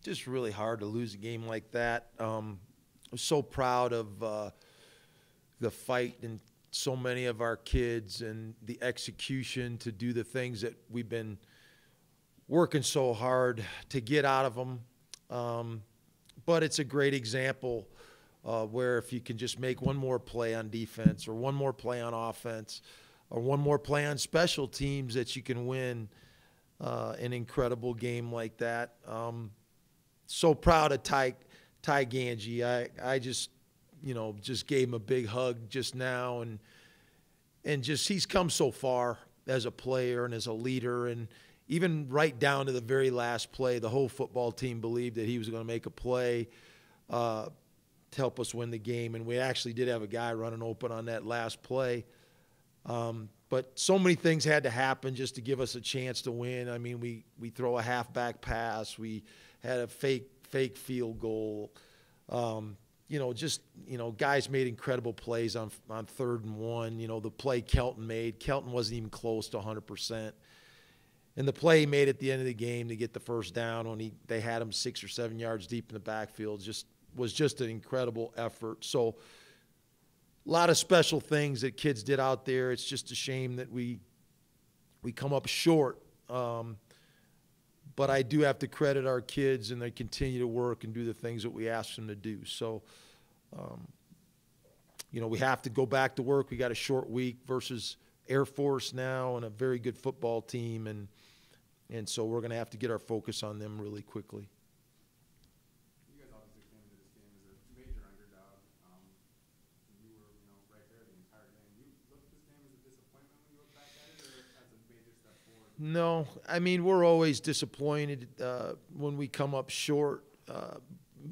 just really hard to lose a game like that. I was so proud of the fight and so many of our kids and the execution to do the things that we've been working so hard to get out of them. But it's a great example where if you can just make one more play on defense or one more play on offense or one more play on special teams, that you can win an incredible game like that. So proud of Ty Ganji. I just, just gave him a big hug just now, and just he's come so far as a player and as a leader, and even right down to the very last play, the whole football team believed that he was going to make a play to help us win the game, and we actually did have a guy running open on that last play. But so many things had to happen just to give us a chance to win. I mean, we throw a halfback pass, we had a fake field goal. Guys made incredible plays on 3rd and 1. The play Kelton made, Kelton wasn't even close to 100%. And the play he made at the end of the game to get the first down when they had him 6 or 7 yards deep in the backfield was just an incredible effort. So a lot of special things that kids did out there. It's just a shame that we come up short. But I do have to credit our kids, and they continue to work and do the things that we ask them to do. So, we have to go back to work. We got a short week versus Air Force now and a very good football team. And so we're going to have to get our focus on them really quickly. You guys obviously came into this game as a major underdog. You were, right there the entire game. You look at this game as a disappointment when you look back at it, or as a major step forward? No, I mean, we're always disappointed when we come up short,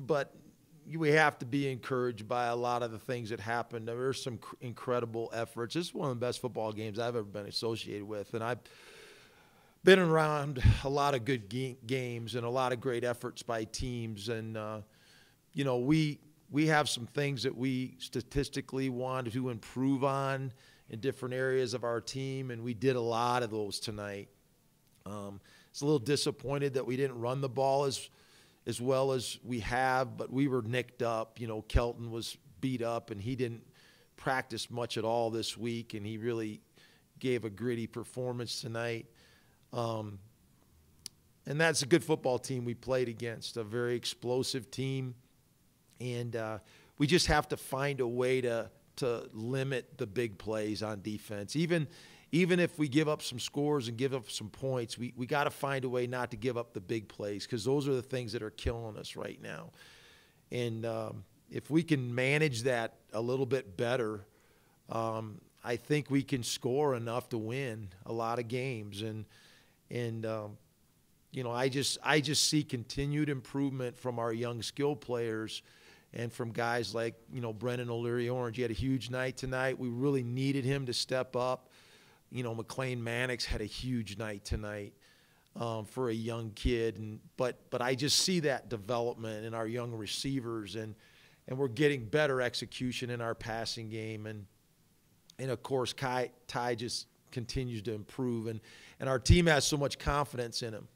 but we have to be encouraged by a lot of the things that happened. There were some incredible efforts. This is one of the best football games I've ever been associated with, and I've been around a lot of good games and a lot of great efforts by teams. And, we have some things that we statistically wanted to improve on in different areas of our team, and we did a lot of those tonight. It's a little disappointed that we didn't run the ball as well as we have, but we were nicked up. Kelton was beat up, and he didn't practice much at all this week, and he really gave a gritty performance tonight. And that's a good football team we played against, a very explosive team. And we just have to find a way to limit the big plays on defense. Even if we give up some scores and give up some points, we got to find a way not to give up the big plays, because those are the things that are killing us right now. And if we can manage that a little bit better, I think we can score enough to win a lot of games. And I just see continued improvement from our young skill players and from guys like, Brennan O'Leary-Orange. He had a huge night tonight. We really needed him to step up. McLean Mannix had a huge night tonight for a young kid. But I just see that development in our young receivers, and we're getting better execution in our passing game. And of course, Ty just continues to improve. And our team has so much confidence in him.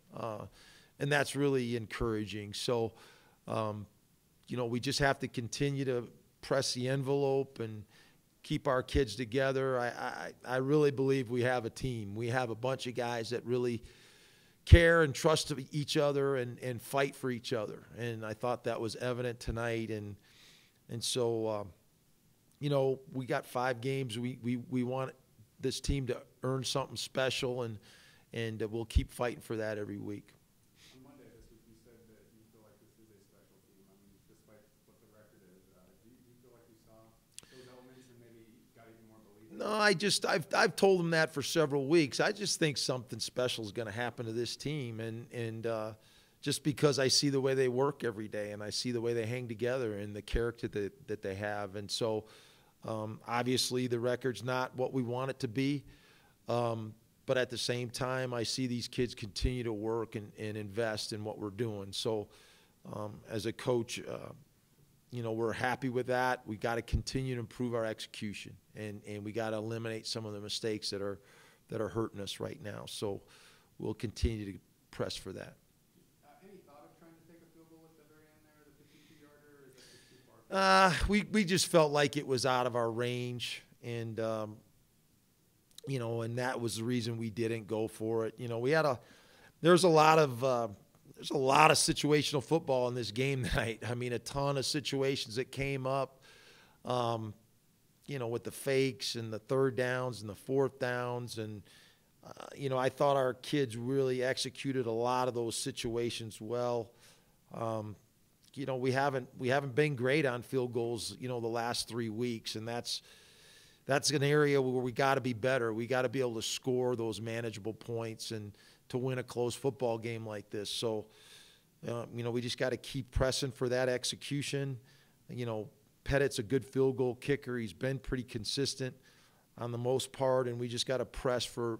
And that's really encouraging. So, we just have to continue to press the envelope and keep our kids together. I really believe we have a team. We have a bunch of guys that really care and trust each other and fight for each other. And I thought that was evident tonight. And so, we got 5 games. We want this team to earn something special, and we'll keep fighting for that every week. On Monday this week, you said that you feel like this is a special team. I mean, despite what the record is, do you feel like you saw those elements and maybe got even more belief? No, I've told them that for several weeks. I just think something special is going to happen to this team, and just because I see the way they work every day, and I see the way they hang together and the character that they have. And so obviously the record's not what we want it to be, but at the same time, I see these kids continue to work and invest in what we're doing. So as a coach, we're happy with that. We got to continue to improve our execution, and we got to eliminate some of the mistakes that are hurting us right now. So we'll continue to press for that. Any thought of trying to take a field goal We just felt like it was out of our range, and and that was the reason we didn't go for it. There's a lot of situational football in this game tonight. I mean, a ton of situations that came up, with the fakes and the third downs and the fourth downs, and I thought our kids really executed a lot of those situations well. We haven't been great on field goals, the last 3 weeks, and that's an area where we got to be better. We got to be able to score those manageable points and to win a close football game like this. So, we just got to keep pressing for that execution. Pettit's a good field goal kicker. He's been pretty consistent on the most part, and we just got to press for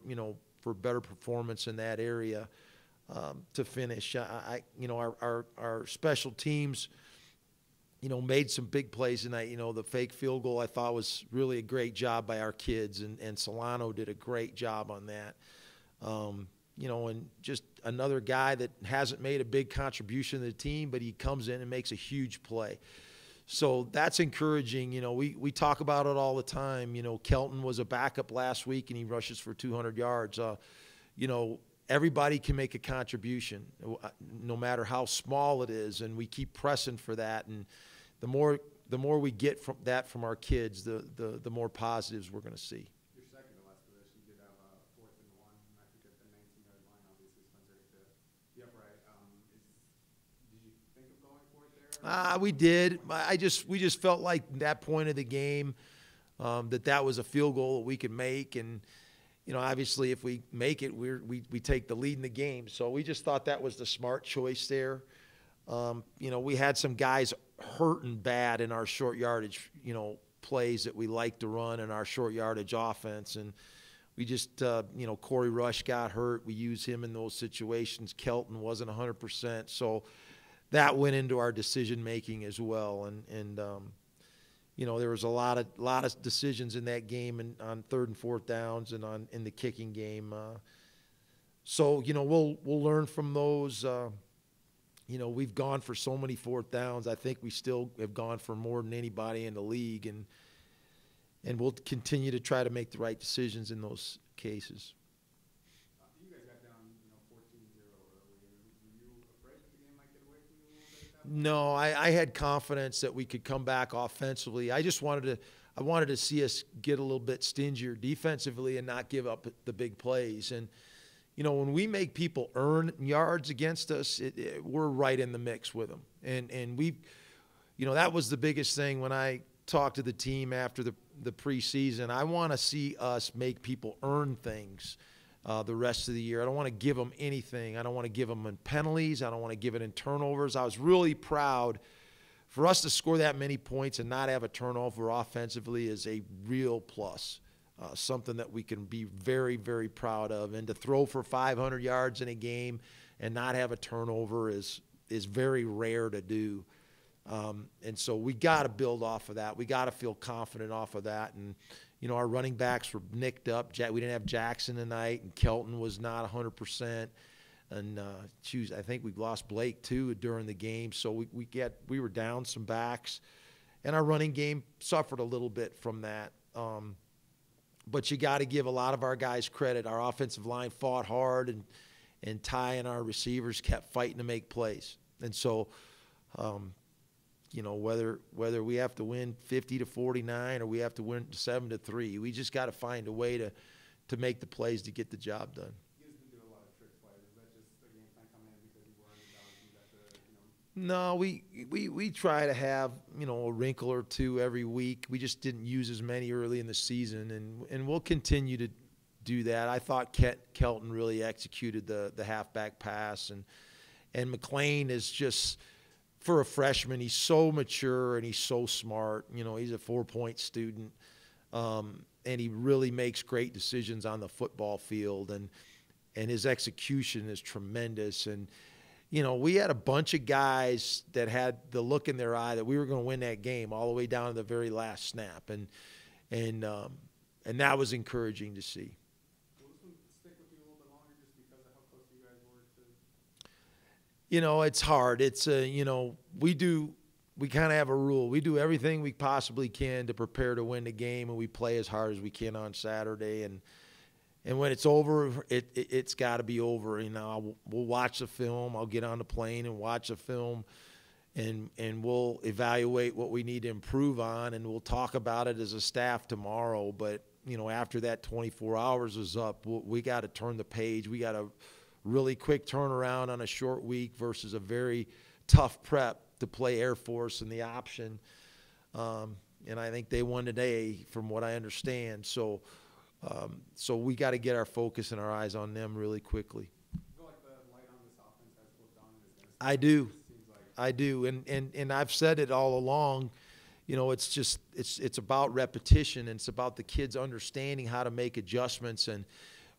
better performance in that area to finish. Our special teams, made some big plays tonight. The fake field goal I thought was really a great job by our kids, and Solano did a great job on that. And just another guy that hasn't made a big contribution to the team, but he comes in and makes a huge play. So that's encouraging. We talk about it all the time. Kelton was a backup last week, and he rushes for 200 yards. Everybody can make a contribution, no matter how small it is, and we keep pressing for that. And the more we get from our kids, the more positives we're going to see. Your second to last possession, you did have a 4th and 1, I think at the 19-yard line, obviously Spencer hit the upright. Did you think of going for it there? We did. We just felt like that point of the game that was a field goal that we could make, and obviously if we make it, we take the lead in the game. So we just thought that was the smart choice there. We had some guys hurting bad in our short yardage, plays that we like to run in our short yardage offense. And we just, Corey Rush got hurt. We used him in those situations. Kelton wasn't 100%. So that went into our decision-making as well. And there was a lot of decisions in that game on 3rd and 4th downs and in the kicking game. So we'll learn from those. We've gone for so many 4th downs. I think we still have gone for more than anybody in the league, and we'll continue to try to make the right decisions in those cases. You guys got down 14-0 early. Were you afraid that the game might get away from you a little bit at that point? No, I had confidence that we could come back offensively. I wanted to see us get a little bit stingier defensively and not give up the big plays. And when we make people earn yards against us, we're right in the mix with them. And we, that was the biggest thing when I talked to the team after the preseason. I want to see us make people earn things the rest of the year. I don't want to give them anything. I don't want to give them in penalties. I don't want to give it in turnovers. I was really proud. For us to score that many points and not have a turnover offensively is a real plus. Something that we can be very, very proud of. And to throw for 500 yards in a game and not have a turnover is very rare to do. And so we got to build off of that. We got to feel confident off of that. And, our running backs were nicked up. We didn't have Jackson tonight, and Kelton was not 100%. And, I think we lost Blake, too, during the game. So we were down some backs. And our running game suffered a little bit from that. But you got to give a lot of our guys credit. Our offensive line fought hard, and Ty and our receivers kept fighting to make plays. And so, whether we have to win 50-49 or we have to win 7-3, we just got to find a way to make the plays to get the job done. You guys didn't do a lot of trick plays. Is that just a game plan coming in because you were underdogs and you got to, No, we try to have, a wrinkle or two every week. We just didn't use as many early in the season, and we'll continue to do that. I thought Kelton really executed the halfback pass, and McLean is just, for a freshman, he's so mature and he's so smart. He's a 4-point student, and he really makes great decisions on the football field, and his execution is tremendous. And we had a bunch of guys that had the look in their eye that we were going to win that game all the way down to the very last snap, and that was encouraging to see. Will this one stick with you a little bit longer just because of how close you guys were to? It's hard. It's we do we kind of have a rule. We do everything we possibly can to prepare to win the game, and we play as hard as we can on Saturday. And when it's over, it's got to be over. You know, we'll watch the film. I'll get on the plane and watch the film, and we'll evaluate what we need to improve on, and we'll talk about it as a staff tomorrow. But, you know, after that 24 hours is up, we got to turn the page. We got a really quick turnaround on a short week versus a very tough prep to play Air Force and the option. And I think they won today from what I understand. So we got to get our focus and our eyes on them really quickly. You feel like the light on this offense has flipped on and is gonna I do. like I do. And I've said it all along. You know, it's about repetition, and it's about the kids understanding how to make adjustments. And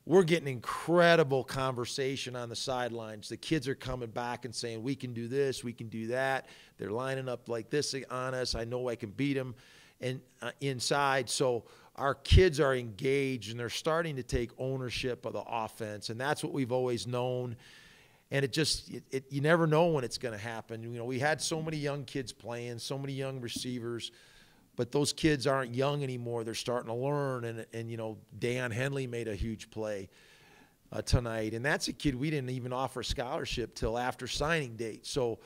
we're getting incredible conversation on the sidelines. The kids are coming back and saying, we can do this, we can do that. They're lining up like this on us. I know I can beat them and inside. So our kids are engaged, and they're starting to take ownership of the offense, and that's what we've always known. And you never know when it's going to happen. You know, we had so many young kids playing, so many young receivers, but those kids aren't young anymore. They're starting to learn, and you know, Deion Henley made a huge play tonight, and that's a kid we didn't even offer scholarship till after signing date. So,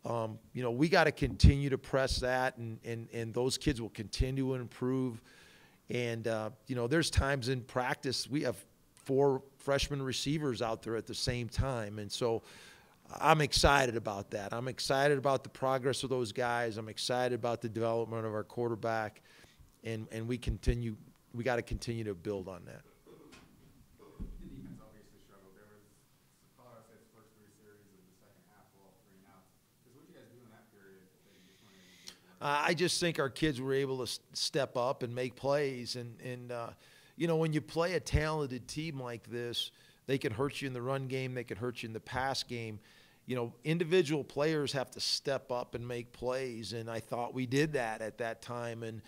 you know, we got to continue to press that, and those kids will continue to improve. And, you know, there's times in practice we have 4 freshman receivers out there at the same time. And so I'm excited about that. I'm excited about the progress of those guys. I'm excited about the development of our quarterback. And we got to continue to build on that. the defense obviously struggled. There was Colorado State's first 3 series of the second half were all 3 and outs. Because what did you guys do in that period that you just weren't able to do? I just think our kids were able to step up and make plays. And you know, when you play a talented team like this, they can hurt you in the run game. They can hurt you in the pass game. You know, individual players have to step up and make plays, and I thought we did that at that time. And,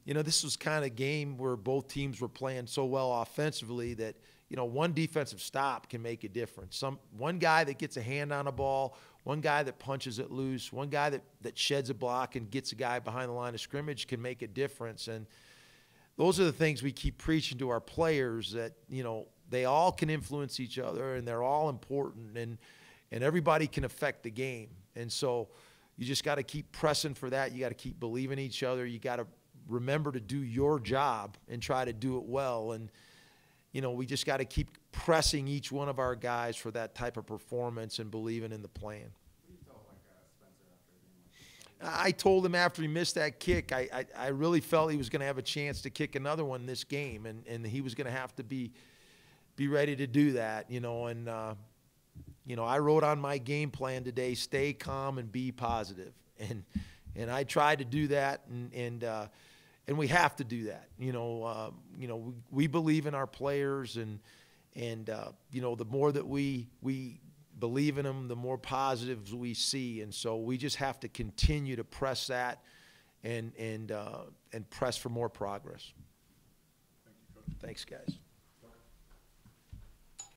you know, this was kind of a game where both teams were playing so well offensively that, you know, one defensive stop can make a difference. One guy that gets a hand on a ball, one guy that punches it loose, one guy that sheds a block and gets a guy behind the line of scrimmage can make a difference. And those are the things we keep preaching to our players, that, you know, they all can influence each other, and they're all important, and everybody can affect the game. And so you just got to keep pressing for that. You got to keep believing each other. You got to remember to do your job and try to do it well. And, you know, we just got to keep pressing each one of our guys for that type of performance and believing in the plan. I told him after he missed that kick, I really felt he was going to have a chance to kick another one this game, and he was going to have to be ready to do that, you know. And, you know, I wrote on my game plan today, stay calm and be positive. And I tried to do that, and we have to do that. You know, we believe in our players, and you know, the more that we believe in them, the more positives we see. And so we just have to continue to press that and press for more progress. Thank you, Coach. Thanks, guys.